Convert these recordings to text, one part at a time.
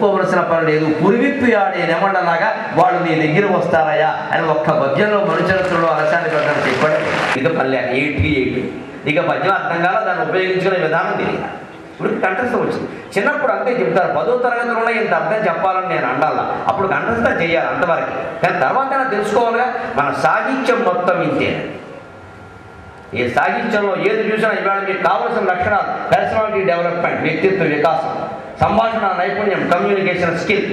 పోవలసిన పని లేదు, పురివిప్పి ఆడే నెమళ్ళలాగా వాళ్ళు నీ దగ్గర వస్తారయ్యా అని ఒక్క పద్యంలో మనుచరిత్రలో అలసాని ప్రధాని చెప్పాడు. ఇక పల్లె 8 ఇక పద్యం అర్థం కాల, దాన్ని ఉపయోగించుకునే విధానం తెలియదు. ఇప్పుడు కంఠస్థం వచ్చింది. చిన్నప్పుడు అంతే చెప్తారు, 10వ తరగతిలోనే ఇంత అర్థం చెప్పాలని నేను అండాలా, అప్పుడు కంఠస్థం చేయాలి అంతవరకు. కానీ తర్వాత తెలుసుకోవాలిగా మన సాహిత్యం మొత్తం ఇంతే. ఈ సాహిత్యంలో ఏది చూసినా ఇవాళ మీకు కావలసిన లక్షణాలు: పర్సనాలిటీ డెవలప్మెంట్, వ్యక్తిత్వ వికాసం, సంభాషణ నైపుణ్యం, కమ్యూనికేషన్ స్కిల్,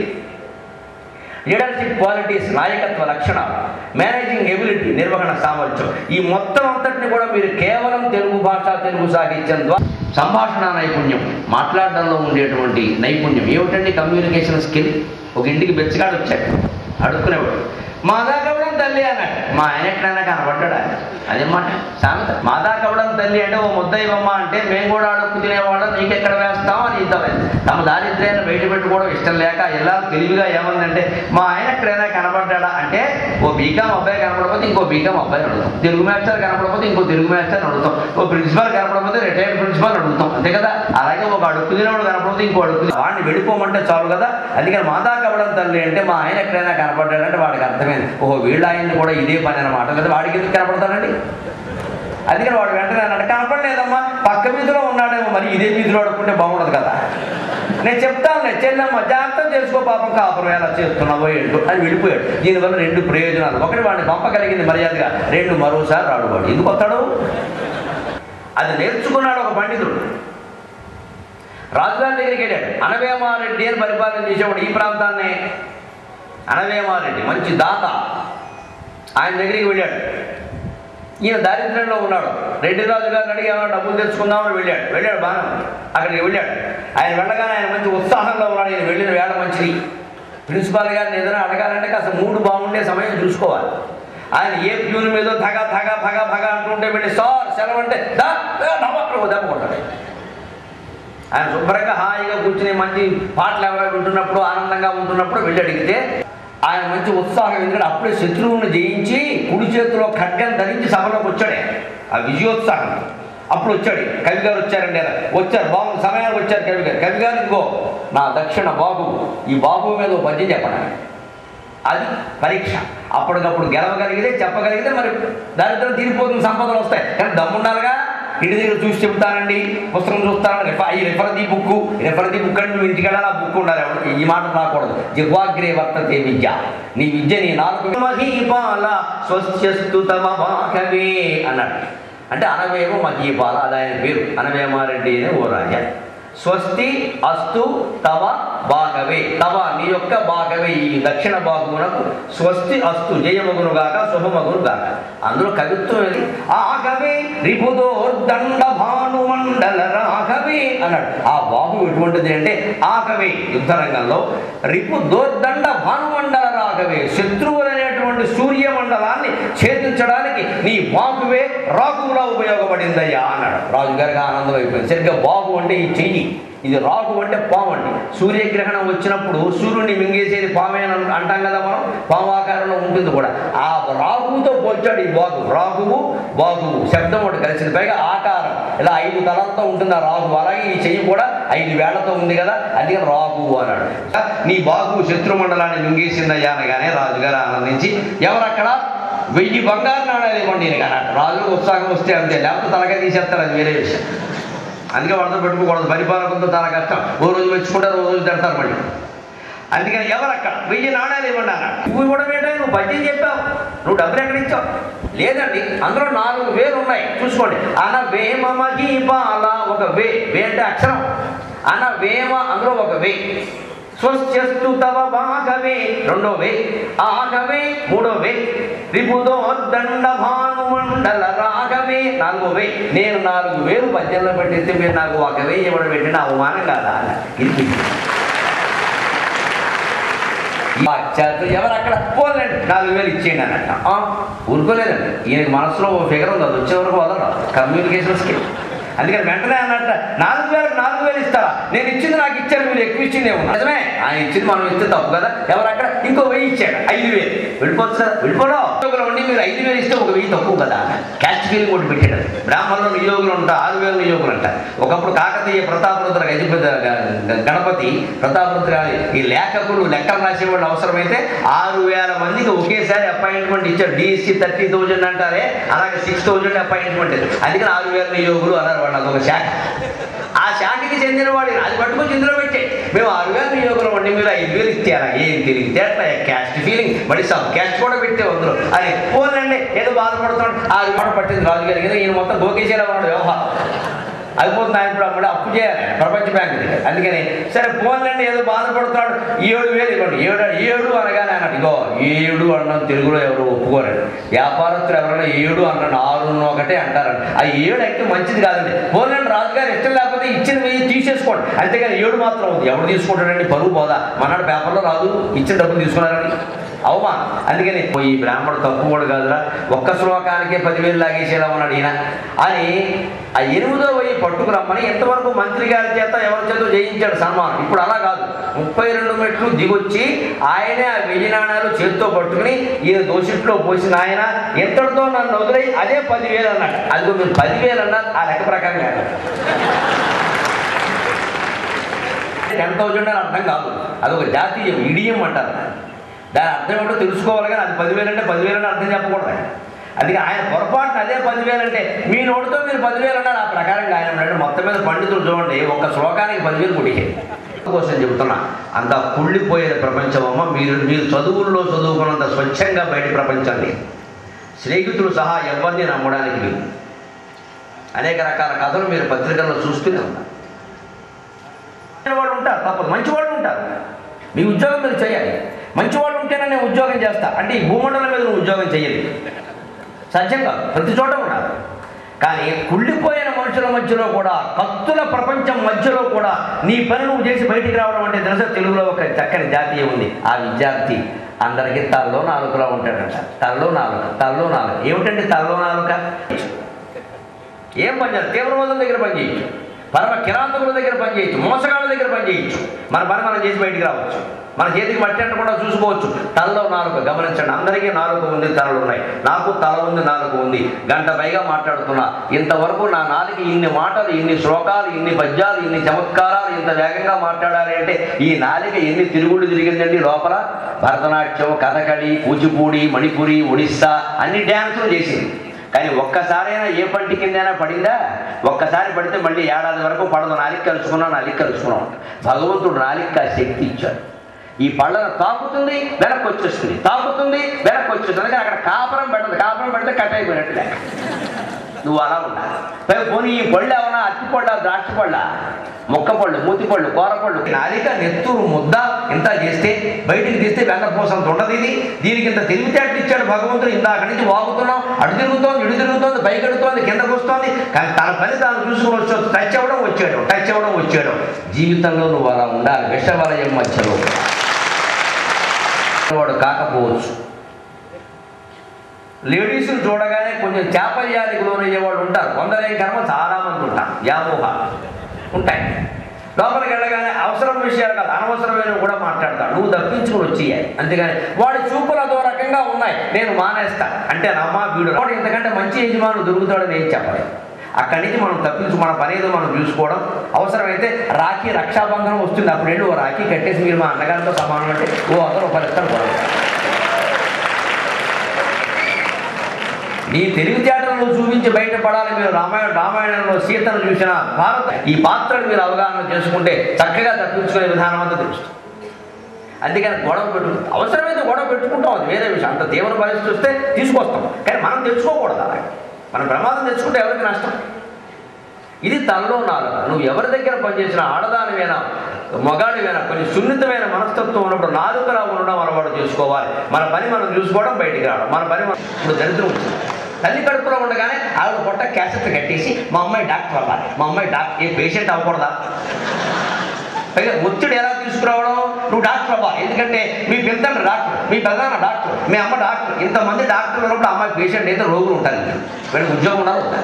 లీడర్షిప్ క్వాలిటీస్, నాయకత్వ లక్షణాలు, మేనేజింగ్ ఎబిలిటీ, నిర్వహణ సామర్థ్యం. ఈ మొత్తం అంతటిని కూడా మీరు కేవలం తెలుగు భాష, తెలుగు సాహిత్యం ద్వారా సంభాషణ నైపుణ్యం, మాట్లాడడంలో ఉండేటువంటి నైపుణ్యం ఏమిటండి? Communication skill. ఒక ఇంటికి బెచ్చగాడు వచ్చాడు, అడుక్కునేవాడు, మాదా కవడం తల్లి అన్నాడు. మా ఆయన ఎక్కడైనా కనబడ్డా? అదేమాట సామెత. మాదా కవడం తల్లి అంటే ఓ ముద్దయ్యమ్మ అంటే మేము కూడా అడుక్కు తినేవాళ్ళం, నీకెక్కడ వేస్తాం అని ఇంతలేదు. తమ దారిద్ర్యాన్ని బయట పెట్టుకోవడం ఇష్టం లేక ఇలా తెలివిగా ఏమందంటే మా ఆయన ఎక్కడైనా కనబడ్డా అంటే ఓ బీకాం అబ్బాయి కనపడకపోతే ఇంకో బీకాం అబ్బాయి అడుగుతాం, తెలుగు మాస్టర్ కనపడకపోతే ఇంకో తెలుగు మాస్టర్ అడుగుతాం, ఓ ప్రిన్సిపాల్ కనపడకపోతే రిటైర్డ్ ప్రిన్సిపాల్ అడుగుతాం, అంతే కదా. అలాగే ఒక అడుక్కు తినేవాడు కనపడితే ఇంకో అడుక్కు వాడిని వెళ్ళిపోమంటే చాలు కదా. అందుకని మాదా కవడం తల్లి అంటే మా ఆయన ఎక్కడైనా కనపడ్డాడంటే వాడికి అర్థమైంది, ఓహో వీళ్ళ ఆయన్ని కూడా ఇదే పని అనమాట కదా, వాడికి ఎందుకు కనపడతాడండి. అందుకని వాడు వెంటనే అన్నాడు, కనపడలేదమ్మా, పక్క వీధిలో ఉన్నాడేమో, మరి ఇదే వీధిలో అడుక్కుంటే బాగుండదు కదా. నేను చెప్తాను, చెల్లెమ్మ జాగ్రత్త చేసుకో, పాపం కాపురం ఎలా చేస్తున్నావో ఏంటో అని వెళ్ళిపోయాడు. దీనివల్ల 2 ప్రయోజనాలు: ఒకటి వాడిని పంపగలిగింది మర్యాదగా, 2 మరోసారి రాడు వాడు. ఎందుకు వస్తాడు? అది నేర్చుకున్నాడు ఒక పండితుడు. రాజుగారి దగ్గరికి వెళ్ళాడు. అనవేమారెడ్డి అని పరిపాలన చేసేవాడు ఈ ప్రాంతాన్ని. అనవేమారెడ్డి మంచి దాత. ఆయన దగ్గరికి వెళ్ళాడు. ఈయన దారిద్ర్యంలో ఉన్నాడు. రెడ్డి రాజు గారిని అడిగి ఏమైనా డబ్బులు తెచ్చుకుందామని వెళ్ళాడు బాగా. అక్కడికి వెళ్ళాడు. ఆయన వెళ్ళగానే ఆయన మంచి ఉత్సాహంలో ఉన్నాడు. ఈయన వెళ్ళిన వేళ మంచిది. ప్రిన్సిపాల్ గారిని ఏదైనా అడగాలంటే కాస్త మూడు బాగుండే సమయం చూసుకోవాలి. ఆయన ఏ ప్యూన్ మీదో ధగ ధగ భగ భగ అంటుంటే వెళ్ళి సార్ సెలవు అంటే దెబ్బ కొట్టాడు. ఆయన శుభ్రంగా హాయిగా కూర్చుని మంచి పాటలు ఎవరైనా వింటున్నప్పుడు ఆనందంగా ఉంటున్నప్పుడు వెళ్ళి అడిగితే ఆయన మంచి ఉత్సాహం. ఎందుకంటే అప్పుడే శత్రువుని జయించి కుడి చేతిలో ఖడ్గం ధరించి సభలోకి వచ్చాడే, ఆ విజయోత్సాహం. అప్పుడు వచ్చాడు. కవి గారు వచ్చారండి. వచ్చారు, బాబు సమయానికి వచ్చారు కవి గారు ఇదిగో నా దక్షిణ బాబు, ఈ బాబు మీద ఓ పద్యం చెప్పడానికి. అది పరీక్ష. అప్పటికప్పుడు గెలవగలిగితే చెప్పగలిగితే మరి దారిద్రం తీరిపోతుంది, సంపదలు వస్తాయి. కానీ దమ్ముండాలిగా. ఇంటి దగ్గర చూసి చెప్తానండి, పుస్తకం చూస్తానండి, ఈ రెఫర్ ది బుక్ అంటే నువ్వు ఇంటికి వెళ్ళాలి, ఆ బుక్ ఉండాలి. ఈ మాట రాకూడదు. జిహ్వాగ్రే వర్తతే విద్య, నీ విద్య నీ నాలుగు మహీపాల స్వస్యస్తు తమ వాకవే అన్నాడు. అంటే అనవేమ మహీపాల, అది ఆయన పేరు. అనవేమారెడ్డి అనే ఓ రాజా. స్వస్తి అస్తు తవ భాగవే, తవ నీ యొక్క భాగవే, ఈ దక్షిణ భాగమునకు స్వస్తి అస్తు, జయమగును గాక శుభమగును గాక. అందులో కవిత్వం ఏది? ఆగవే రిపుదోర్దండ భానుమండల రాఘవే అన్నాడు. ఆ బాబు ఎటువంటిది అంటే ఆగవే యుద్ధరంగంలో, రిపుదోర్దండ భానుమండల రాఘవే, శత్రువులనేటువంటి సూర్యమండలాన్ని ఛేదించడానికి నీ బాగువే రాఘువులా ఉపయోగపడిందయ్యా అన్నాడు. రాజుగారికి ఆనందం అయిపోయింది. సరిగ్గా బాగు అంటే ఈ చెయ్యి, ఇది రాఘు అంటే పాము అండి. సూర్యగ్రహణం వచ్చినప్పుడు సూర్యుడిని మింగేసేది పామే అని అంటాం కదా మనం, పాము ఆకారంలో ఉంటుంది కూడా. ఆ రాఘువుతో పోల్చాడు ఈ బాగు. రాఘువు బాగువు శబ్దం ఒకటి కలిసింది. పైగా ఆకారం ఇలా 5 తలలతో ఉంటుంది ఆ రాఘు. అలాగే ఈ చెయ్యి కూడా 5 వేళ్లతో ఉంది కదా, అందుకని రాఘువు అన్నాడు. నీ బాగు శత్రుమండలాన్ని మింగేసిందయ్యా అనగానే రాజుగారు ఆనందించి ఎవరక్కడ 1000 బంగారు నాణాలు ఇవ్వండి అన్నాడు. రాజుకు ఉత్సాహం వస్తే అంతే, లేకపోతే తలగా తీసేస్తారు, అది వేరే విషయం. అందుకే వాళ్ళతో పెట్టుకోకూడదు. పరిపాలకులతో చాలా కష్టం. ఓ రోజు మెచ్చుకుంటారు, ఓ రోజు తిడతారు మళ్ళీ. అందుకని ఎవరక్కడ 1000 నాణాలు ఇవ్వండి అన్నాడు. నువ్వు ఇవ్వడం ఏంటో, నువ్వు పద్యం చెప్పావు, నువ్వు డబ్బులు ఎక్కడ ఇచ్చావు? లేదండి, అందులో 4000 ఉన్నాయి చూసుకోండి. అనవేమ మహీపాల, ఒక వే అంటే అక్షరం. అనవేమ అందులో ఒక వే. స్వస్యస్తు తవ భాగవే రెండో వే. ఆగవే మూడో వే. రిపుదోర్దండ భానుమండల రాఘవే నాలుగో వే. నేను 4000 పద్యంలో పెట్టిస్తే మీరు నాకు ఒక వే ఇవ్వడం పెట్టిన అవమానం కాదా? ఇది ఎవరు అక్కడ పోలేండి 4000 ఇచ్చేయండి అన్నట్ట. ఊరుకోలేదండి. ఈయనకి మనసులో ఓ ఫిగర్ ఉంది, అది వచ్చే వరకు వదలడం. Communication skill. అందుకని వెంటనే అన్నట్ట 4000 ఇస్తారా? నేను ఇచ్చింది నాకు ఇచ్చారు, మీరు ఎక్కువ ఇచ్చిందే ఉన్నారు. నిజమే, ఆయన ఇచ్చింది మనం ఇస్తే తప్పు కదా. ఎవరు అక్కడ ఇంకో 1000 ఇచ్చాడు, 5000 వెళ్ళిపోవచ్చు కదా. వెళ్ళిపోవడం ఉండి మీరు 5000 ఇస్తే ఒక 1000 తక్కువ కదా. క్యాస్ట్ ఫీలింగ్ ఒకటి పెట్టాడు. బ్రాహ్మణులు నియోగులు ఉంటారు, 6000 నియోగులు అంటారు. ఒకప్పుడు కాకతీయ ప్రతాపరుద్ర గణపతి ప్రతాపరుద్ర ఈ లేఖకులు లెక్కలు రాసేవాళ్ళు అవసరమైతే 6000 మందికి ఒకేసారి అపాయింట్మెంట్ ఇచ్చారు. డిఎస్సి 30,000 అంటారే, అలాగే 6000 అపాయింట్మెంట్. అందుకని 6000 నియోగులు అన్నారు వాళ్ళు. అదొక శాఖ. ఆ శాఖకి చెందిన వాడు అది పట్టుకొని ఇందులో పెట్టే మేము 6000 నియోగులు ఉండి మీరు 5000 ఇచ్చారా, ఏం తెలియదు అట్లా క్యాస్ట్ ఫీలింగ్. మరి సబ్ క్యాస్ట్ కూడా పెట్టే అందులో. అది పోలండి ఏదో బాధపడుతున్నాడు. 6 మాట పట్టింది రాజుగారి కదా, ఈయన మొత్తం గోకేసేలా ఉన్నాడు వ్యవహారం. అయిపోతుంది. ఆయన ఇప్పుడు అప్పుడు అప్పు చేయాలి ప్రపంచ బ్యాంకు దగ్గర. అందుకని సరే పోన్లండి ఏదో బాధపడుతున్నాడు, 7000 ఇవ్వండి. 7 అనగానే అన్నాడు. ఇగో 7 అన్నాం తెలుగులో ఎవరు ఒప్పుకోరండి. వ్యాపారస్తులు ఎవరైనా 7 అన్నాడు, 6 ఒకటే అంటారండి. ఆ 7 అయితే మంచిది కాదండి. పోన్లండి రాజుగారు ఇష్టం లేకపోతే ఇచ్చిన 1000 తీసేసుకోండి, అంతేగాని 7 మాత్రం ఉంది. ఎవరు తీసుకుంటాడండి, పరువు పోదా. మనాడు పేపర్లో రాదు ఇచ్చిన డబ్బులు తీసుకున్నారని అవమానం. అందుకని ఈ బ్రాహ్మణుడు తప్పు కూడా కాదురా, ఒక్క శ్లోకానికే 10,000 లాగేసేలా ఉన్నాడు ఈయన అని ఆ 8వ 1000 పట్టుకురమ్మని ఎంతవరకు మంత్రి గారి చేత ఎవరి చేత చేయించాడు సన్మానం. ఇప్పుడు అలా కాదు, 32 మెట్లు దిగొచ్చి ఆయనే ఆ 1000 నాణాలు చేతితో పట్టుకుని ఈయన దోషిట్లో పోసిన ఆయన ఎంతటితో నన్ను వదిలే అదే 10,000 అన్నాడు. అది మీరు 10,000 అన్నారు ఆ లెక్క ప్రకారం కాదు. 10,000 అని అర్థం కాదు, అదొక జాతీయం, ఇడియం అంటారు. దాని అర్థం ఏమిటో తెలుసుకోవాలి. కానీ అది 10,000 అంటే 10,000 అని అర్థం చెప్పకూడదు. అందుకే ఆయన పొరపాటున అదే 10,000 అంటే మీ నోటితో మీరు 10,000 అన్నారు. ఆ ప్రకారంగా ఆయన ఉన్నాడు. మొత్తం మీద పండితులు చూడండి, ఒక్క శ్లోకానికి 10,000 కుడికే కోసం చెబుతున్నా. అంత కుళ్ళిపోయేది ప్రపంచమమ్మ. మీరు చదువుల్లో చదువుకున్నంత స్వచ్ఛంగా బయట ప్రపంచాన్ని స్నేహితులు సహా ఎవరిని నమ్మడానికి లేదు. అనేక రకాల కథలు మీరు పత్రికల్లో చూస్తూనే ఉన్నారు. వాళ్ళు ఉంటారు, తప్పదు. మంచి వాళ్ళు ఉంటారు. మీ ఉద్యోగం మీరు చేయాలి. మంచి వాళ్ళు ఉంటేనే నేను ఉద్యోగం చేస్తా అంటే ఈ భూమండలం మీద నువ్వు ఉద్యోగం చేయాలి. సత్యం కాదు, ప్రతి చోట కూడా. కానీ కుళ్ళిపోయిన మనుషుల మధ్యలో కూడా, కత్తుల ప్రపంచం మధ్యలో కూడా నీ పని నువ్వు చేసి బయటికి రావడం అంటే తెలుసా. తెలుగులో ఒక చక్కని జాతీయం ఉంది. ఆ విద్యార్థి అందరికీ తలలో నాలుకలో ఉంటాడంట. తలలో నాలుక ఏమిటండి తలలో నాలుక? ఏం పని చేయాలి? తీవ్రవాదుల దగ్గర పని చేయొచ్చు, పరమ కిరాతకుల దగ్గర పని చేయొచ్చు, మోసగాళ్ళ దగ్గర పని చేయొచ్చు. మన పని మనం చేసి బయటికి రావచ్చు. మన చేతికి మట్టి అంటకుండా చూసుకోవచ్చు. తలలో నాలుక గమనించండి. అందరికీ నాలుక ఉంది, తలలు ఉన్నాయి. నాకు తల ఉంది, నాలుక ఉంది. గంట పైగా మాట్లాడుతున్నా. ఇంతవరకు నా నాలుగు ఇన్ని మాటలు, ఇన్ని శ్లోకాలు, ఇన్ని పద్యాలు, ఇన్ని చమత్కారాలు ఇంత వేగంగా మాట్లాడాలి అంటే ఈ నాలిక ఎన్ని తిరుగుడు తిరిగిందండి లోపల. భరతనాట్యం, కథకళి, కూచిపూడి, మణిపురి, ఒడిస్సా అన్ని డ్యాన్సులు చేసింది. కానీ ఒక్కసారైనా ఏ పంటి కిందైనా పడిందా? ఒక్కసారి పడితే మళ్ళీ ఏడాది వరకు పడదు. నాలిక కలుసుకున్నాం. భగవంతుడు నాలిక శక్తి ఇచ్చాడు. ఈ పళ్ళను తాకుతుంది, వెనక్కి వచ్చేస్తుంది, తాకుతుంది, వెనక్కి వచ్చేస్తుంది. అందుకని అక్కడ కాపురం పెడితే కట్ అయిపోయినట్లే. నువ్వు అలా ఉండాలి. పోనీ ఈ పళ్ళు ఏమన్నా అత్తిపళ్ళ, ద్రాక్ష పళ్ళ, మొక్క పళ్ళు, మూతి పళ్ళు, కూర పళ్ళు. నాలిక నెత్తురు ముద్ద ఇంత చేస్తే బయటికి తీస్తే వెన్నపూసంత ఉండదు. దీనికి ఇంత తెలివితేటలు ఇచ్చాడు భగవంతుడు. ఇందాక నుంచి వాగుతున్నాం, అటు తిరుగుతోంది, ఇటు తిరుగుతోంది, పైకెడుతోంది, కిందకు వస్తోంది. కానీ తన పని తాను చూసుకుని వచ్చి టచ్ అవ్వడం వచ్చాడు. జీవితంలో నువ్వు అలా ఉండాలి. విషవలయం మధ్యలో వాడు కాకపోవచ్చు. లేడీస్ని చూడగానే కొంచెం చాపల్యానికి లోనయ్యేవాళ్ళు ఉంటారు. కొందరేం కర్మ చాలామంది ఉంటారు, వ్యామోహ ఉంటాయి. లోపలికి వెళ్ళగానే అవసరం విషయాలు కాదు, అనవసరమైనవి కూడా మాట్లాడతాడు. నువ్వు తప్పించుకుని వచ్చేయాలి. అంతేగాని వాడి చూపులు అదో రకంగా ఉన్నాయి, నేను మానేస్తా అంటే నమ్మా వీడు వాడు ఇంతకంటే మంచి యజమానులు దొరుకుతాడని నేను చెప్పలేదు. అక్కడి నుంచి మనం తప్పించు, మన పని ఏదో మనం చూసుకోవడం. అవసరమైతే రాఖీ, రక్షాబంధనం వస్తుంది, అప్పుడు వెళ్ళి ఓ రాఖీ కట్టేసి మీరు మా అన్నగారితో సమానం అంటే అందరూ రూపాయలు కూడా. నీ తెలివితేటలను చూపించి బయటపడాలి. మీరు రామాయణంలో సీతను చూసిన భారత ఈ పాత్రను మీరు అవగాహన చేసుకుంటే చక్కగా తప్పించుకునే విధానం అంతా తెలుస్తుంది. అందుకని అవసరమైతే గొడవ పెట్టుకుంటాం, అది వేరే విషయం. అంత తీవ్ర పరిస్థితి వస్తే తీసుకొస్తాం. కానీ మనం తెచ్చుకోకూడదు. అలాగే మనం ప్రమాదం తెచ్చుకుంటే ఎవరికి నష్టం. ఇది తనలో నాలుక. నువ్వు ఎవరి దగ్గర పనిచేసిన ఆడదానివైనా మగాడివైనా కొన్ని సున్నితమైన మనస్తత్వం ఉన్నప్పుడు నాలుకలా ఉండడం అలవాటు చేసుకోవాలి. మన పని మనం చూసుకోవడం, బయటికి రావడం. మన పని మనం ఇప్పుడు దరిద్రం వచ్చింది. తల్లి కడుపులో ఉండగానే ఆవిడ పొట్ట క్యాసెట్ కట్టేసి మా అమ్మాయి డాక్టర్ అవ్వాలి, మా అమ్మాయి ఏ పేషెంట్ అవ్వకూడదా? పైగా ఒత్తిడి ఎలా తీసుకురావడం? నువ్వు డాక్టర్ అవ్వాలి, ఎందుకంటే మీ పెద్దన్న డాక్టర్, మీ పెద్దన్న డాక్టర్, మీ అమ్మ డాక్టర్. ఇంతమంది డాక్టర్లు ఉన్నప్పుడు అమ్మాయి పేషెంట్ అయితే రోగులు ఉంటారు. వీళ్ళకి ఉద్యోగం ఉండాలి.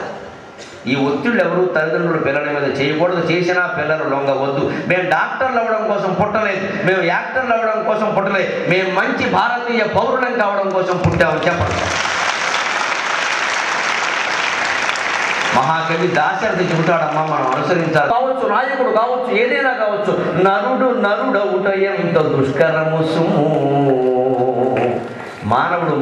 ఈ ఒత్తిళ్ళు ఎవరు తల్లిదండ్రులు పిల్లల మీద చేయకూడదు. చేసినా పిల్లలు లొంగవద్దు. మేము డాక్టర్లు అవ్వడం కోసం పుట్టలేదు, మేము యాక్టర్లు అవ్వడం కోసం పుట్టలేదు, మేము మంచి భారతీయ పౌరులం కావడం కోసం పుట్టాము. చెప్పండి. మహాకవి దాశరథి చెబుతాడమ్మా, మనం అనుసరించాలి. కావచ్చు, నాయకుడు కావచ్చు, ఏదైనా కావచ్చు, నరుడవుట ఎంత దుష్కరము సుము.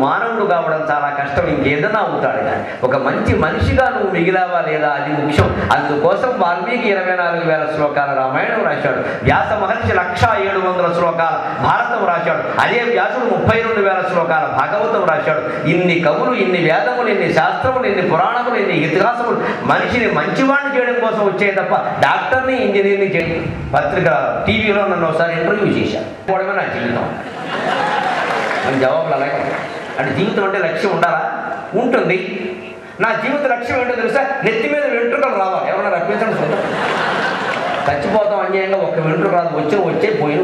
మానవుడు కావడం చాలా కష్టం. ఇంకేదైనా అవుతాడు కానీ ఒక మంచి మనిషిగా నువ్వు మిగిలావా లేదా, అది ముఖ్యం. అందుకోసం వాల్మీకి 24,000 శ్లోకాల రామాయణం రాశాడు. వ్యాస మహర్షి 1,700 శ్లోకాల భారతం రాశాడు. అదే వ్యాసుడు 32,000 శ్లోకాల భాగవతం రాశాడు. ఇన్ని కవులు, ఇన్ని వేదములు, ఇన్ని శాస్త్రములు, ఇన్ని పురాణములు, ఇన్ని ఇతిహాసములు మనిషిని మంచివాడిని చేయడం కోసం వచ్చాయి తప్ప డాక్టర్ని, ఇంజనీర్ని చేయ. పత్రిక టీవీలో నన్ను ఒకసారి ఇంటర్వ్యూ చేశాను. పోవడమే నా జీవితం అని జవాబులు అలాగే. అంటే జీవితం అంటే లక్ష్యం ఉండాలా? ఉంటుంది. నా జీవిత లక్ష్యం ఏంటో తెలుసా? నెత్తి మీద వెంట్రుకలు రావాలి. ఎవరైనా రప్పించడం సొంతం. చచ్చిపోతాం అన్యాయంగా ఒక్క వెంట్రుక రాదు. వచ్చే పోయి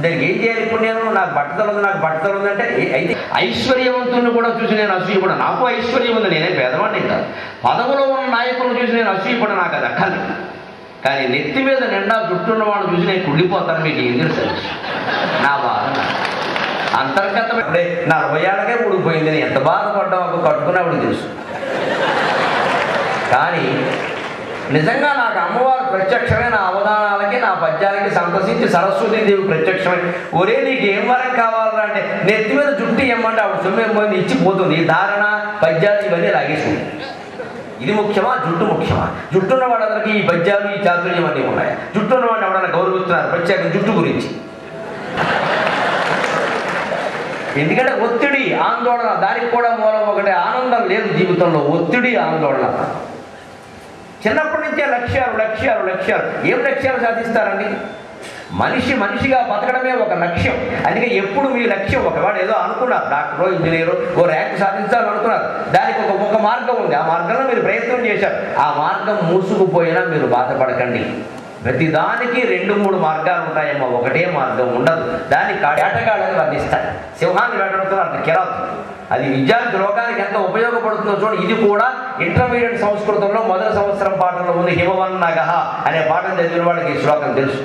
దానికి ఏం చేయాలి? ఇప్పుడు నేను నాకు బట్టతలు ఉంది అంటే అయితే ఐశ్వర్యవంతుని కూడా చూసి నేను అసూయపడ. నాకు ఐశ్వర్యం ఉంది, నేనే పేదవాడిని కాదు. పదవులో ఉన్న నాయకులను చూసి నేను అసూయపడ, నాకు అది అక్కర్లేదు. కానీ నెత్తి మీద నిండా జుట్టున్న వాడు చూసి నేను కుళ్ళిపోతాను. మీకు ఏం తెలుసు? నా బాధ అంతర్గతం. ఇప్పుడే 40 ఏళ్ళకే ఊడిపోయింది. ఎంత బాధపడ్డామో కట్టుకున్నప్పుడు తెలుసు. కానీ నిజంగా నాకు అమ్మవారు ప్రత్యక్షమే. నా అవధానాలకి, నా పద్యాలకి సంతసించి సరస్వతీదేవి ప్రత్యక్షమే. ఒరే నీకు ఏం వరం కావాలరా అంటే నెత్తి మీద జుట్టు ఇవ్వమంటే ఆవిడ సొమ్మేమని ఇచ్చిపోతుంది. ధారణ, పద్యాలు ఇవన్నీ లాగేసుకుంది. ఇది ముఖ్యమా? జుట్టు ముఖ్యమా? జుట్టున్న వాళ్ళందరికీ ఈ పద్యాలు, ఈ చాతుర్యం అన్నీ ఉన్నాయి. జుట్టున్న వాడిని ఎవరైనా గౌరవిస్తున్నారు ప్రత్యేక జుట్టు గురించి. ఎందుకంటే ఒత్తిడి, ఆందోళన, దానికి కూడా మూలం ఒకటే. ఆనందం లేదు జీవితంలో, ఒత్తిడి, ఆందోళన. చిన్నప్పటి నుంచే లక్ష్యాలు. ఏం లక్ష్యాలు సాధిస్తారండి? మనిషిగా బతకడమే ఒక లక్ష్యం. అందుకే ఎప్పుడు మీ లక్ష్యం, ఒకవాడు ఏదో అనుకున్నారు, డాక్టరో ఇంజనీరో ఓ ర్యాంక్ సాధించాలని అనుకున్నారు, దానికి ఒక మార్గం ఉంది. ఆ మార్గంలో మీరు ప్రయత్నం చేశారు. ఆ మార్గం మూసుకుపోయినా మీరు బాధపడకండి. ప్రతిదానికి 2-3 మార్గాలు ఉంటాయేమో, ఒకటే మార్గం ఉండదు. దాన్ని వేటగాళ్ళని వర్ణిస్తాడు. సింహాన్ని వేటాడుతున్నారు కిరాతు. అది విద్యార్థి లోకానికి ఎంత ఉపయోగపడుతుందో చూడండి. ఇది కూడా ఇంటర్మీడియట్ సంస్కృతంలో మొదటి సంవత్సరం పాఠంలో ఉంది. హిమవన్నగహ అనే పాఠం చదివిన వాళ్ళకి ఈ శ్లోకం తెలుసు.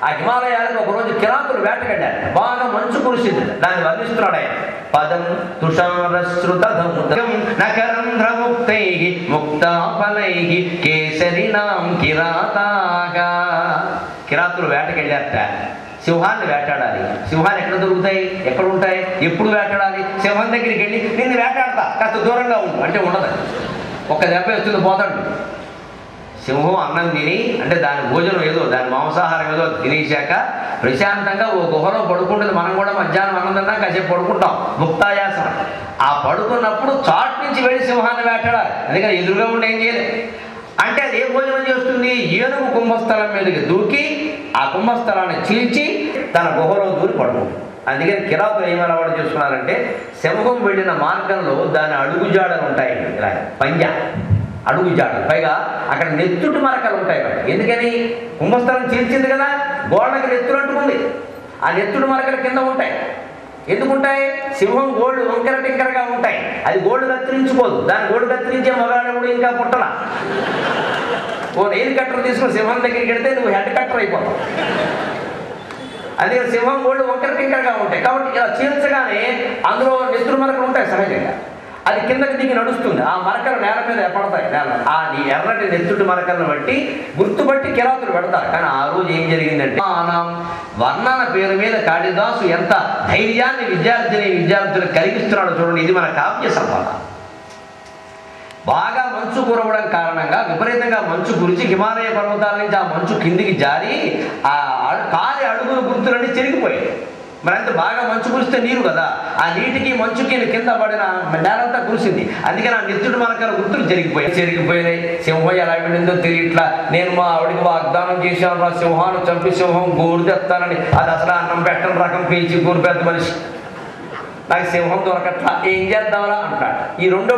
ఆ హిమాలయాలకు ఒకరోజు కిరాతులు వేటగడ్డారు. బాగా మంచు కురిసింది. దాన్ని వర్ణిస్తున్నాడు ఆయన. పదం తుషారశ్రుతముదం నకరంధ్రముక్తై ముక్తాఫలై కేసరినాం కిరాతాగా. కిరాతులు వేటకెళ్ళారట. సింహాన్ని వేటాడాలి. సింహాలు ఎక్కడ దొరుకుతాయి? ఎక్కడ ఉంటాయి? ఎప్పుడు వేటాడాలి? సింహం దగ్గరికి వెళ్ళి నిన్ను వేటాడతా, కాస్త దూరంగా ఉండు అంటే ఉండదు. ఒక్క దెబ్బ వస్తుంది, పోతాడు. సింహం అన్నం తిని, అంటే దాని భోజనం ఏదో, దాని మాంసాహారం ఏదో తినేశాక ప్రశాంతంగా ఓ గుహలో పడుకుంటుంది. మనం కూడా మధ్యాహ్నం అన్నం తిన్నా కాసేపు పడుకుంటాం, ముక్తాయాసం. ఆ పడుకున్నప్పుడు చాటు నుంచి వెళ్ళి సింహాన్ని వేటాడాలి. అందుకని ఎదురుగా ఉండి ఏం చేయలేదు. అంటే అది ఏ భోజనం చేస్తుంది? ఏనుగు కుంభస్థలం మీదకి దూకి ఆ కుంభస్థలాన్ని చీల్చి తన గుహలో దూరి పడుకుంటుంది. అందుకని కిరాతులు ఏమి అలవాటు చేసుకున్నారంటే సింహం వెళ్ళిన మార్గంలో దాని అడుగుజాడలు ఉంటాయి. ఇలా పంజా అడుగుజాడలు, పైగా అక్కడ నెత్తుటి మరకలు ఉంటాయి. ఎందుకని? కుంభస్థలం చీల్చింది కదా, గోడకి నెత్తులు అంటుకుంది. ఆ నెత్తుడి మరకలు కింద ఉంటాయి. ఎందుకుంటాయి? సింహం గోళ్ళు వంకర టింకరగా ఉంటాయి. అది గోళ్ళు కత్తిరించుకోదు. దాని గోళ్ళు కత్తిరించే మగాడు ఇంకా పుట్టలా. ఓ నెయిల్ కట్టర్ తీసుకుని సింహం దగ్గరికి వెడితే నువ్వు హెడ్ కట్టర్ అయిపోతావు. అదే సింహం గోళ్ళు వంకర టింకరగా ఉంటాయి. కాబట్టి ఇలా చీల్చగానే అందులో నెత్తుడు మరకలు ఉంటాయి సహజంగా. అది కిందకి దిగి నడుస్తుంది. ఆ మరకలు నేల మీద పడతాయి. ఆ ఎర్రటి నెత్తుడి మరకలను బట్టి గుర్తుపట్టి కిరాతులు పెడతారు. కానీ ఆ రోజు ఏం జరిగిందంటే వర్ణన పేరు మీద కాళిదాసు ఎంత ధైర్యాన్ని విద్యార్థులు కలిగిస్తున్నాడో చూడండి. ఇది మన కావ్య సంపద. బాగా మంచు కురవడం కారణంగా విపరీతంగా మంచు కురిచి హిమాలయ పర్వతాల నుంచి ఆ మంచు కిందికి జారి ఆ కాలి అడుగుల గుర్తులన్నీ చెరిగిపోయాయి. మరి అంత బాగా మంచు కురిస్తే నీరు కదా, ఆ నీటికి మంచుకి కింద పడిన నేలంతా కురిసింది. అందుకని ఆ నెత్తుడి మరకల గుర్తులు చెరిగిపోయినాయి. సింహం ఎలా వెళ్ళిందో తెలియట్లా. నేను మా ఆవిడికి వాగ్దానం చేశాను, ఆ సింహాన్ని చంపి సింహం గోరు తెస్తానని. అది అసలు అన్నం పెట్టని రకం పీల్చి గోరు పెద్ద మనిషి. నాకు సింహం దొరకట్లా, ఏం చేద్దామలా అంటాడు. ఈ రెండో